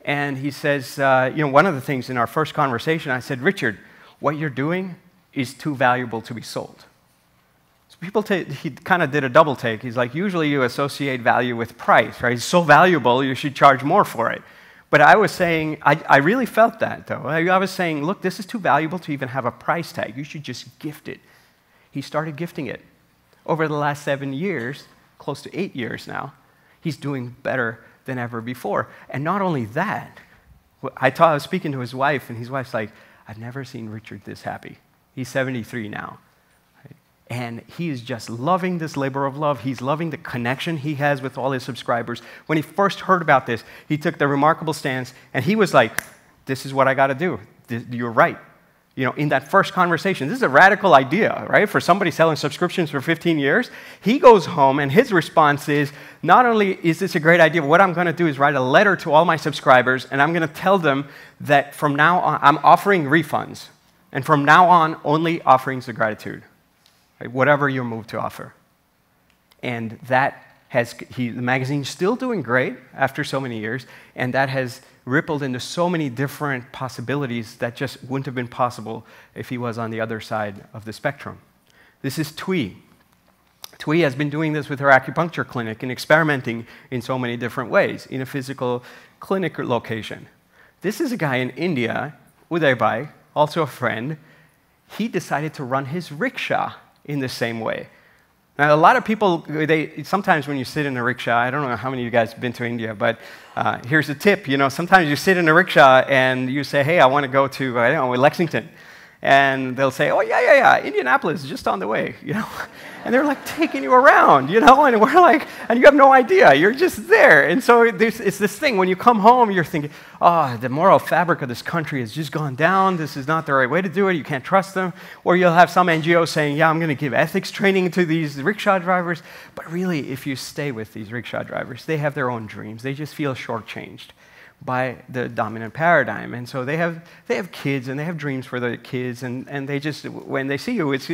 and he says, one of the things in our first conversation, I said, Richard, what you're doing is too valuable to be sold. So he kind of did a double take. He's like, usually you associate value with price, right? It's so valuable, you should charge more for it. But I was saying, I really felt that, though. I was saying, look, this is too valuable to even have a price tag. You should just gift it. He started gifting it. Over the last 7 years, close to 8 years now, he's doing better than ever before. And not only that, I was speaking to his wife, and his wife's like, I've never seen Richard this happy. He's 73 now. Right? And he is just loving this labor of love. He's loving the connection he has with all his subscribers. When he first heard about this, he took the remarkable stance, and he was like, this is what I got to do. You're right. In that first conversation, this is a radical idea, right? For somebody selling subscriptions for 15 years, he goes home, and his response is, not only is this a great idea, but what I'm going to do is write a letter to all my subscribers, and I'm going to tell them that from now on, I'm offering refunds. And from now on, only offerings of gratitude, right? Whatever you're moved to offer. And that the magazine's still doing great after so many years, and that has rippled into so many different possibilities that just wouldn't have been possible if he was on the other side of the spectrum. This is Twee. Twee has been doing this with her acupuncture clinic and experimenting in so many different ways in a physical clinic location. This is a guy in India, Uday, also a friend. He decided to run his rickshaw in the same way. Now, a lot of people, sometimes when you sit in a rickshaw, I don't know how many of you guys have been to India, but here's a tip. Sometimes you sit in a rickshaw and you say, hey, I want to go to, I don't know, Lexington. And they'll say, oh, yeah, Indianapolis is just on the way, And they're like taking you around, and we're like, and you have no idea, you're just there. And so it's this thing, when you come home, you're thinking, oh, the moral fabric of this country has just gone down, this is not the right way to do it, you can't trust them. Or you'll have some NGO saying, yeah, I'm going to give ethics training to these rickshaw drivers. But really, if you stay with these rickshaw drivers, they have their own dreams, they just feel shortchanged by the dominant paradigm. And so they have kids, and they have dreams for their kids, and they just, when they see you, it's,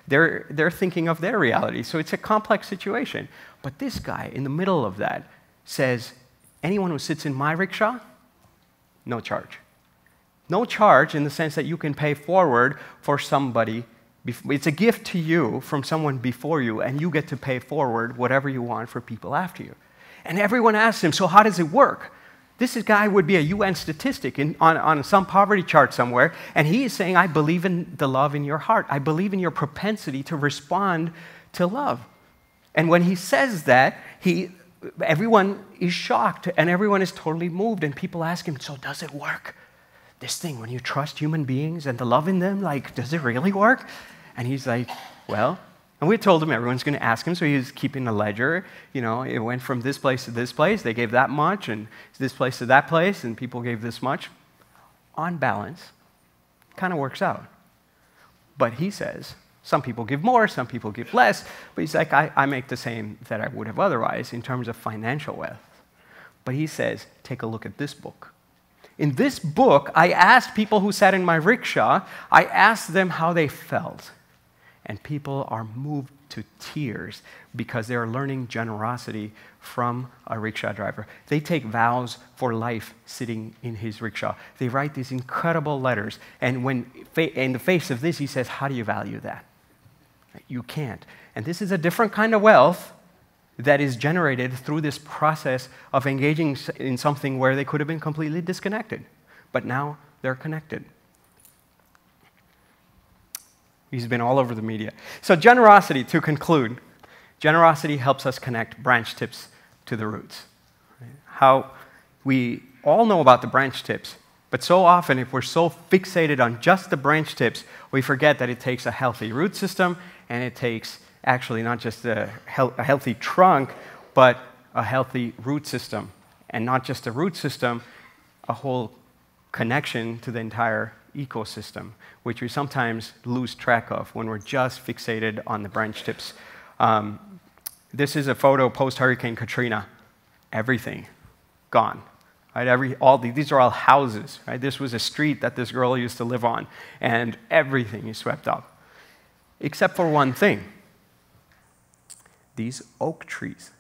they're thinking of their reality. So it's a complex situation. But this guy, in the middle of that, says, anyone who sits in my rickshaw, no charge. No charge in the sense that you can pay forward for somebody. It's a gift to you from someone before you, and you get to pay forward whatever you want for people after you. And everyone asks him, so how does it work? This guy would be a UN statistic on some poverty chart somewhere, and he is saying, I believe in the love in your heart. I believe in your propensity to respond to love. And when he says that, everyone is shocked, and everyone is totally moved, and people ask him, so does it work? This thing, when you trust human beings and the love in them, does it really work? And he's like, well, and we told him everyone's going to ask him, so he was keeping a ledger. It went from this place to this place. They gave that much, and this place to that place, and people gave this much. On balance, kind of works out. But he says, some people give more, some people give less, but he's like, I make the same that I would have otherwise in terms of financial wealth. But he says, take a look at this book. In this book, I asked people who sat in my rickshaw, I asked them how they felt. And people are moved to tears because they are learning generosity from a rickshaw driver. They take vows for life sitting in his rickshaw. They write these incredible letters. And when in the face of this, he says, how do you value that? You can't. And this is a different kind of wealth that is generated through this process of engaging in something where they could have been completely disconnected. But now they're connected. He's been all over the media. So generosity, to conclude, generosity helps us connect branch tips to the roots. How we all know about the branch tips, but so often if we're so fixated on just the branch tips, we forget that it takes a healthy root system, and it takes actually not just a healthy trunk, but a healthy root system. And not just a root system, a whole connection to the entire ecosystem, which we sometimes lose track of when we're just fixated on the branch tips. This is a photo post-Hurricane Katrina. Everything gone. Right? These are all houses. Right? This was a street that this girl used to live on, and everything is swept up. Except for one thing. These oak trees.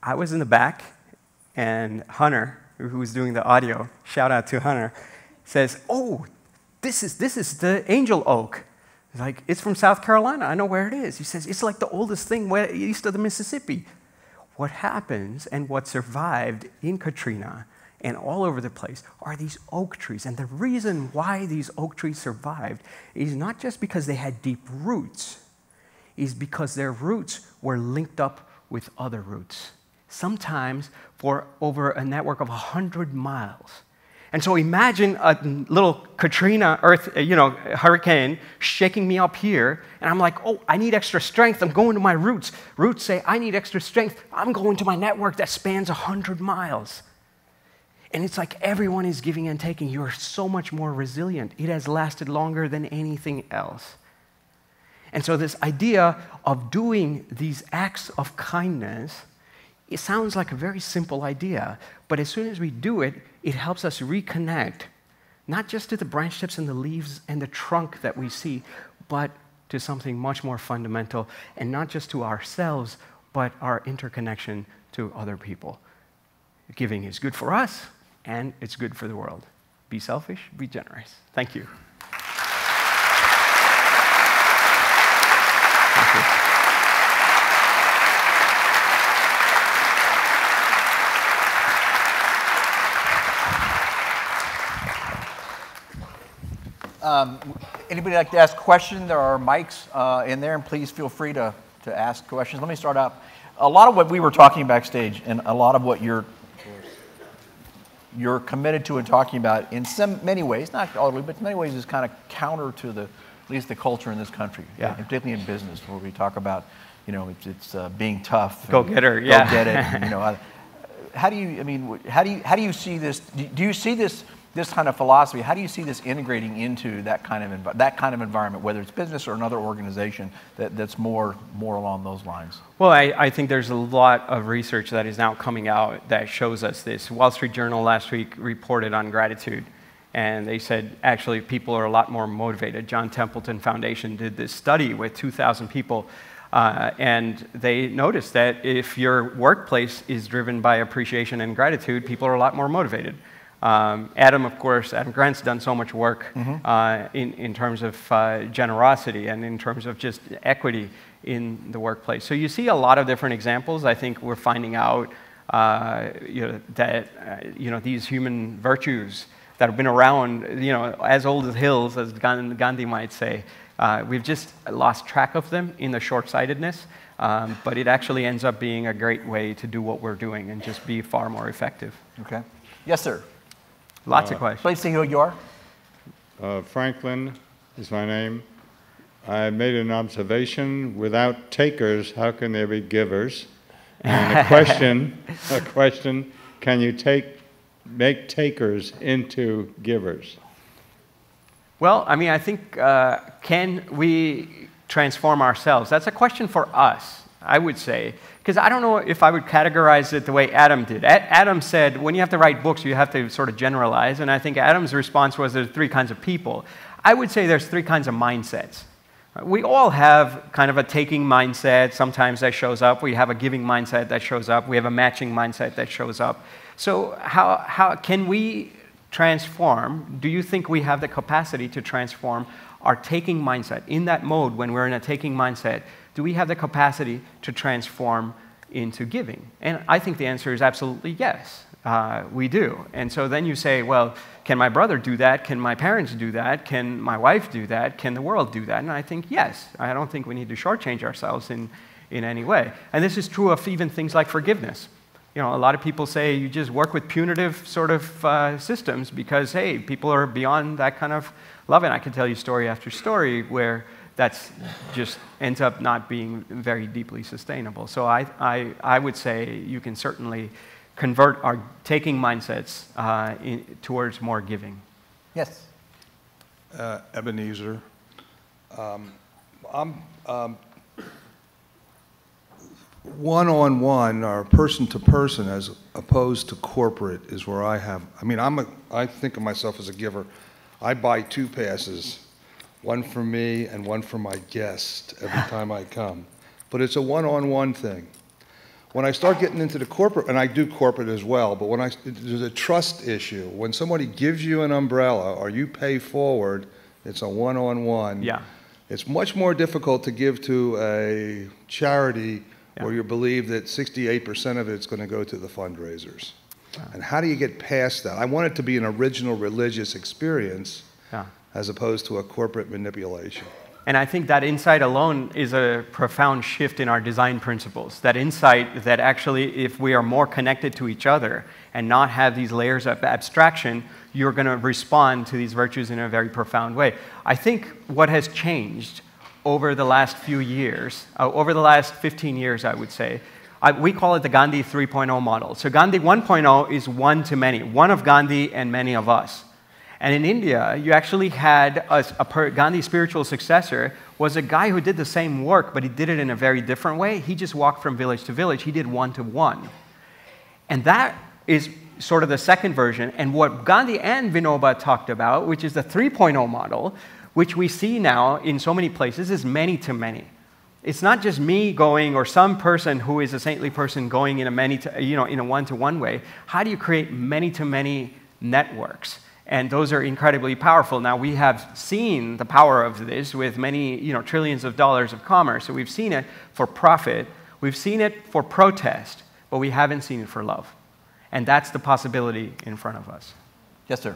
I was in the back, and Hunter, who was doing the audio, shout out to Hunter, says, oh, this is the angel oak. He's like, it's from South Carolina. I know where it is. He says, it's like the oldest thing east of the Mississippi. What happens and what survived in Katrina and all over the place are these oak trees. And the reason why these oak trees survived is not just because they had deep roots, is because their roots were linked up with other roots, sometimes for over a network of 100 miles. And so imagine a little Katrina hurricane shaking me up here, and I'm like, oh, I need extra strength. I'm going to my roots. Roots say, I need extra strength. I'm going to my network that spans 100 miles. And it's like everyone is giving and taking. You're so much more resilient. It has lasted longer than anything else. And so this idea of doing these acts of kindness, it sounds like a very simple idea, but as soon as we do it, it helps us reconnect, not just to the branch tips and the leaves and the trunk that we see, but to something much more fundamental, and not just to ourselves, but our interconnection to other people. Giving is good for us, and it's good for the world. Be selfish, be generous. Thank you. Anybody like to ask a question? There are mics in there, and please feel free to ask questions. Let me start out. A lot of what we were talking backstage, and a lot of what you're committed to and talking about in many ways, not totally, but in many ways is kind of counter to at least the culture in this country, and particularly in business, where we talk about, it's being tough. Go get her, Go get it. And, how do you see this? Do you see this kind of philosophy? How do you see this integrating into that kind of environment, whether it's business or another organization that's more along those lines? Well, I think there's a lot of research that is now coming out that shows us this. Wall Street Journal last week reported on gratitude, and they said actually people are a lot more motivated. John Templeton Foundation did this study with 2,000 people. And they noticed that if your workplace is driven by appreciation and gratitude, people are a lot more motivated. Adam Grant's done so much work in terms of generosity and in terms of just equity in the workplace. So you see a lot of different examples. I think we're finding out that these human virtues that have been around, as old as hills, as Gandhi might say. We've just lost track of them in the short-sightedness, but it actually ends up being a great way to do what we're doing and just be far more effective. Okay. Yes, sir. Lots of questions. Please say who you are. Franklin is my name. I made an observation: without takers, how can there be givers? And a question: can you make takers into givers? Well, I think, can we transform ourselves? That's a question for us, I would say, because I don't know if I would categorize it the way Adam did. Adam said, when you have to write books, you have to sort of generalize, and I think Adam's response was there's 3 kinds of people. I would say there's 3 kinds of mindsets. We all have kind of a taking mindset. Sometimes that shows up. We have a giving mindset that shows up. We have a matching mindset that shows up. So how can we transform? Do you think we have the capacity to transform our taking mindset? In that mode, when we're in a taking mindset, do we have the capacity to transform into giving? And I think the answer is absolutely yes, we do. And so then you say, well, can my brother do that? Can my parents do that? Can my wife do that? Can the world do that? And I think yes. I don't think we need to shortchange ourselves in any way. And this is true of even things like forgiveness. A lot of people say you just work with punitive sort of systems because, hey, people are beyond that kind of love. And I can tell you story after story where that's just ends up not being very deeply sustainable. So I would say you can certainly convert our taking mindsets towards more giving. Yes. Ebenezer. One-on-one or person-to-person as opposed to corporate is where I have, I think of myself as a giver. I buy 2 passes, one for me and one for my guest every time I come. But it's a one-on-one thing. When I start getting into the corporate, and I do corporate as well, but there's a trust issue. When somebody gives you an umbrella or you pay forward, it's a one-on-one. Yeah. It's much more difficult to give to a charity where you believe that 68% of it's going to go to the fundraisers. And how do you get past that? I want it to be an original religious experience as opposed to a corporate manipulation. And I think that insight alone is a profound shift in our design principles. That insight that actually if we are more connected to each other and not have these layers of abstraction, you're going to respond to these virtues in a very profound way. I think what has changed over the last few years, over the last 15 years, I would say, we call it the Gandhi 3.0 model. So Gandhi 1.0 is one to many, one of Gandhi and many of us. And in India, you actually had Gandhi's spiritual successor was a guy who did the same work, but he did it in a very different way. He just walked from village to village. He did one-to-one. And that is sort of the second version. And what Gandhi and Vinoba talked about, which is the 3.0 model, which we see now in so many places, is many to many. It's not just me going or some person who is a saintly person going in a one-to-one way. How do you create many-to-many networks? And those are incredibly powerful. Now, we have seen the power of this with many, trillions of dollars of commerce. So we've seen it for profit. We've seen it for protest, but we haven't seen it for love. And that's the possibility in front of us. Yes, sir.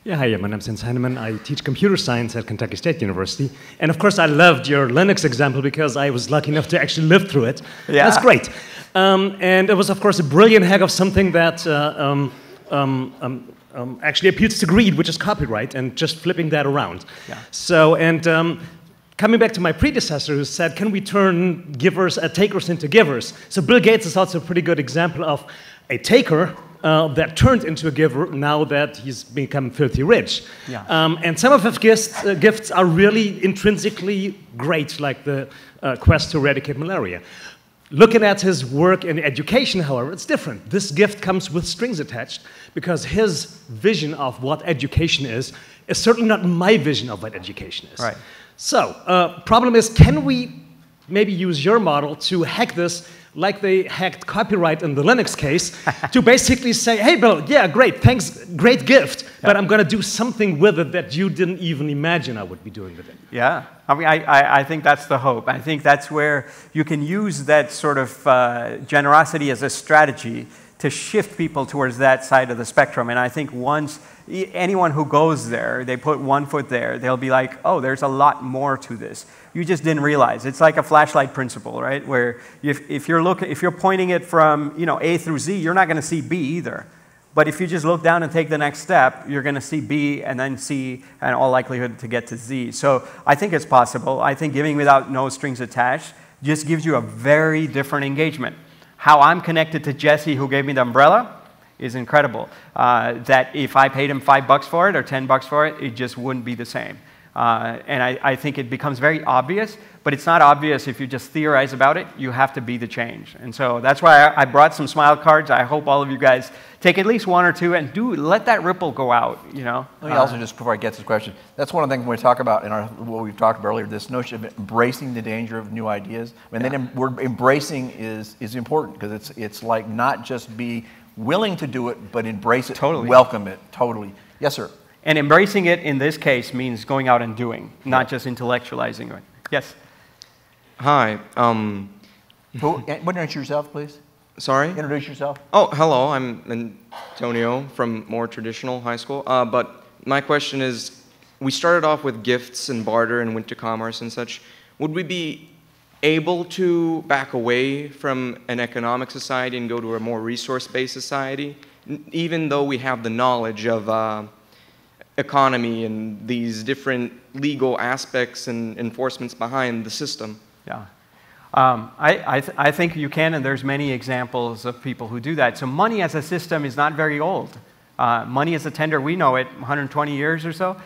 Yeah, hi, my name's Jens Heinemann. I teach computer science at Kentucky State University. And of course, I loved your Linux example because I was lucky enough to actually live through it. Yeah. That's great. And it was, of course, a brilliant hack of something that actually appeals to greed, which is copyright, and just flipping that around. Yeah. So, and coming back to my predecessor who said, can we turn takers into givers? So Bill Gates is also a pretty good example of a taker that turned into a giver now that he's become filthy rich. Yeah. And some of his gifts are really intrinsically great, like the quest to eradicate malaria. Looking at his work in education, however, it's different. This gift comes with strings attached because his vision of what education is certainly not my vision of what education is. Right. So, problem is, can we maybe use your model to hack this like they hacked copyright in the Linux case, to basically say, hey, Bill, yeah, great, thanks, great gift, but I'm going to do something with it that you didn't even imagine I would be doing with it. Yeah, I mean, I think that's the hope. I think that's where you can use that sort of generosity as a strategy to shift people towards that side of the spectrum. And I think once anyone who goes there, they put one foot there, they'll be like, oh, there's a lot more to this. You just didn't realize. It's like a flashlight principle, right? Where if you're pointing it from A through Z, you're not going to see B either. But if you just look down and take the next step, you're going to see B and then C, and all likelihood to get to Z. So I think it's possible. I think giving without no strings attached just gives you a very different engagement. How I'm connected to Jesse, who gave me the umbrella, is incredible. That if I paid him $5 for it or $10 for it, it just wouldn't be the same. And I think it becomes very obvious, but it's not obvious if you just theorize about it. You have to be the change. And so that's why I brought some smile cards. I hope all of you guys take at least one or two and let that ripple go out, Let me also just, before I get to this question, that's one of the things when we talk about in what we've talked about earlier, this notion of embracing the danger of new ideas. I mean, then embracing is important because it's like not just be willing to do it, but embrace it, totally. Welcome it, totally. Yes, sir. And embracing it in this case means going out and doing, not just intellectualizing it. Yes. Hi. Introduce yourself, please. Sorry? Introduce yourself. Oh, hello. I'm Antonio from more traditional high school. But my question is, we started off with gifts and barter and went to commerce and such. Would we be able to back away from an economic society and go to a more resource-based society, even though we have the knowledge of economy and these different legal aspects and enforcements behind the system? Yeah. I think you can, and there's many examples of people who do that. So money as a system is not very old. Money as a tender, we know it, 120 years or so.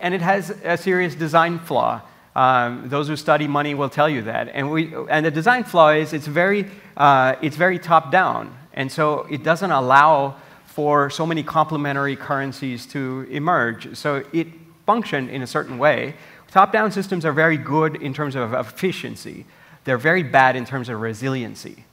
And it has a serious design flaw. Those who study money will tell you that. And the design flaw is it's very top down. And so it doesn't allow for so many complementary currencies to emerge. So it functioned in a certain way. Top-down systems are very good in terms of efficiency. They're very bad in terms of resiliency.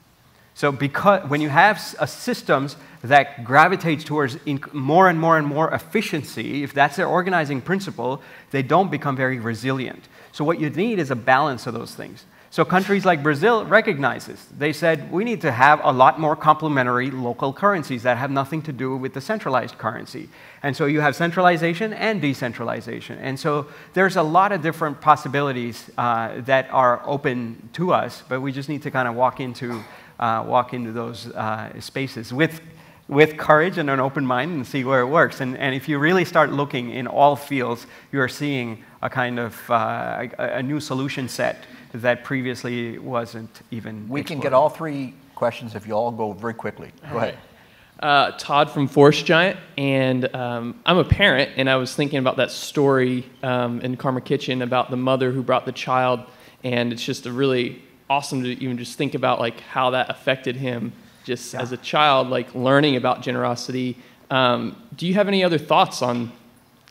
So when you have systems that gravitate towards more and more and more efficiency, if that's their organizing principle, they don't become very resilient. So what you need is a balance of those things. So countries like Brazil recognize this. They said, we need to have a lot more complementary local currencies that have nothing to do with the centralized currency. And so you have centralization and decentralization. And so there's a lot of different possibilities that are open to us, but we just need to kind of walk into those spaces with courage and an open mind and see where it works. And if you really start looking in all fields, you're seeing a kind of a new solution set that previously wasn't even We explored. can get all three questions if you all go very quickly. Go ahead. Todd from Force Giant, and I'm a parent, and I was thinking about that story in Karma Kitchen about the mother who brought the child, and it's just really awesome to even just think about like how that affected him just as a child, like learning about generosity. Do you have any other thoughts on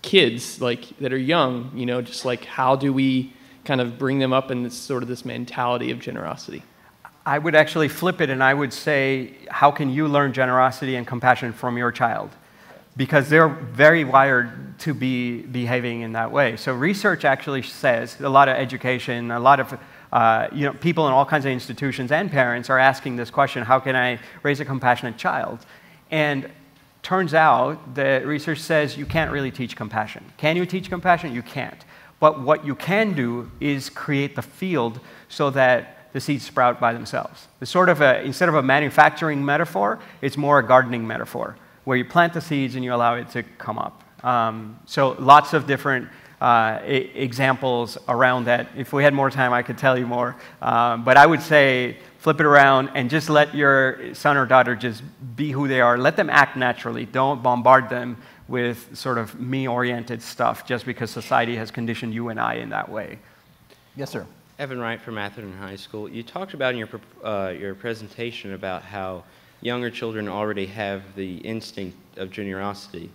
kids like that are young, just like how do we kind of bring them up in this mentality of generosity? I would actually flip it and I would say, how can you learn generosity and compassion from your child? Because they're very wired to be behaving in that way. So research actually says, a lot of education, a lot of people in all kinds of institutions and parents are asking this question, how can I raise a compassionate child? And turns out that research says you can't really teach compassion. Can you teach compassion? You can't. But what you can do is create the field so that the seeds sprout by themselves. It's sort of instead of a manufacturing metaphor, it's more a gardening metaphor, where you plant the seeds and you allow it to come up. So lots of different examples around that. If we had more time, I could tell you more. But I would say flip it around and just let your son or daughter just be who they are. Let them act naturally. Don't bombard them with sort of me-oriented stuff just because society has conditioned you and I in that way. Yes, sir. Evan Wright from Atherton High School. You talked about in your presentation about how younger children already have the instinct of generosity.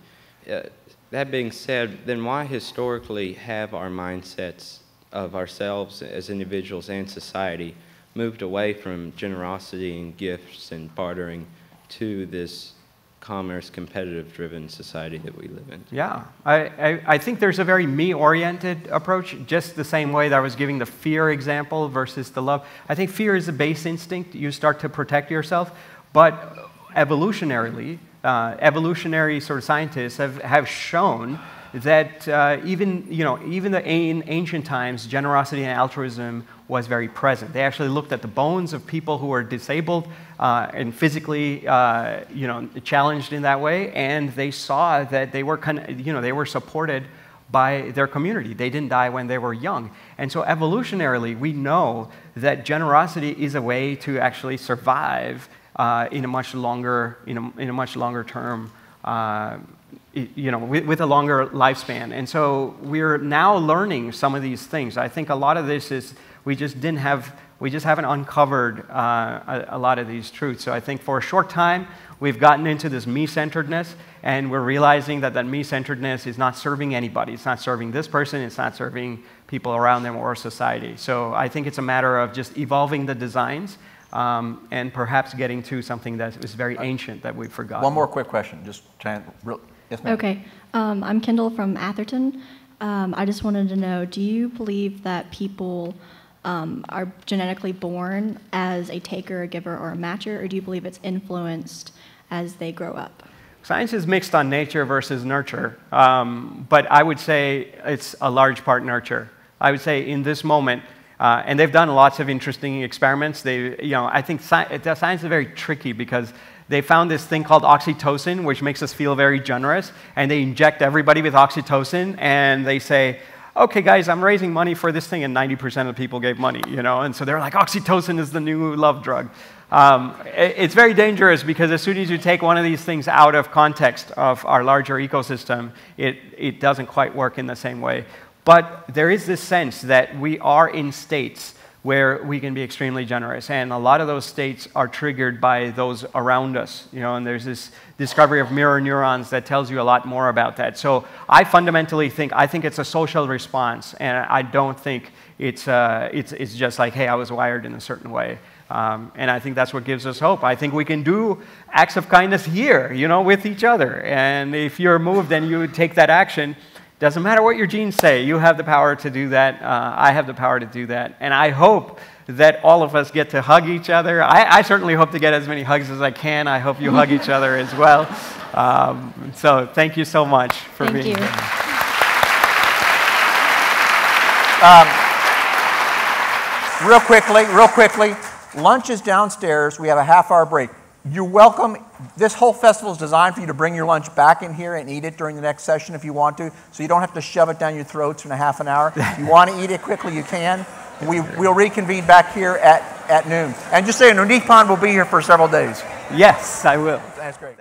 That being said, then why historically have our mindsets of ourselves as individuals and society moved away from generosity and gifts and bartering to this commerce, competitive-driven society that we live in? Yeah, I think there's a very me-oriented approach, just the same way that I was giving the fear example versus the love. I think fear is a base instinct. You start to protect yourself, but evolutionarily, evolutionary sort of scientists have shown that even in ancient times, generosity and altruism was very present. They actually looked at the bones of people who were disabled and physically, challenged in that way, and they saw that they were they were supported by their community. They didn't die when they were young, and so evolutionarily, we know that generosity is a way to actually survive in a much longer term. With a longer lifespan. And so we're now learning some of these things. I think a lot of this is we just haven't uncovered a lot of these truths. So I think for a short time, we've gotten into this me-centeredness, and we're realizing that me-centeredness is not serving anybody. It's not serving this person, it's not serving people around them or society. So I think it's a matter of just evolving the designs and perhaps getting to something that is very ancient that we've forgotten. One more quick question, just trying yes, ma'am. Okay, I'm Kendall from Atherton. I just wanted to know, do you believe that people are genetically born as a taker, a giver, or a matcher, or do you believe it's influenced as they grow up? Science is mixed on nature versus nurture, but I would say it's a large part nurture. I would say in this moment, and they've done lots of interesting experiments. I think science is very tricky because they found this thing called oxytocin, which makes us feel very generous, and they inject everybody with oxytocin, and they say, okay, guys, I'm raising money for this thing, and 90% of people gave money, and so they're like, oxytocin is the new love drug. It's very dangerous because as soon as you take one of these things out of context of our larger ecosystem, it doesn't quite work in the same way. But there is this sense that we are in states where we can be extremely generous, and a lot of those states are triggered by those around us, and there's this discovery of mirror neurons that tells you a lot more about that. So I fundamentally think it's a social response, and I don't think it's just like, hey, I was wired in a certain way. And I think that's what gives us hope. I think we can do acts of kindness here, with each other, and if you're moved and you take that action, doesn't matter what your genes say, you have the power to do that. I have the power to do that. And I hope that all of us get to hug each other. I certainly hope to get as many hugs as I can. I hope you hug each other as well. So thank you so much for being here. Real quickly, lunch is downstairs. We have a half-hour break. You're welcome. This whole festival is designed for you to bring your lunch back in here and eat it during the next session if you want to, so you don't have to shove it down your throats in a half an hour. If you want to eat it quickly, you can. We'll reconvene back here at noon. And just saying, Nipun will be here for several days. Yes, I will. That's great.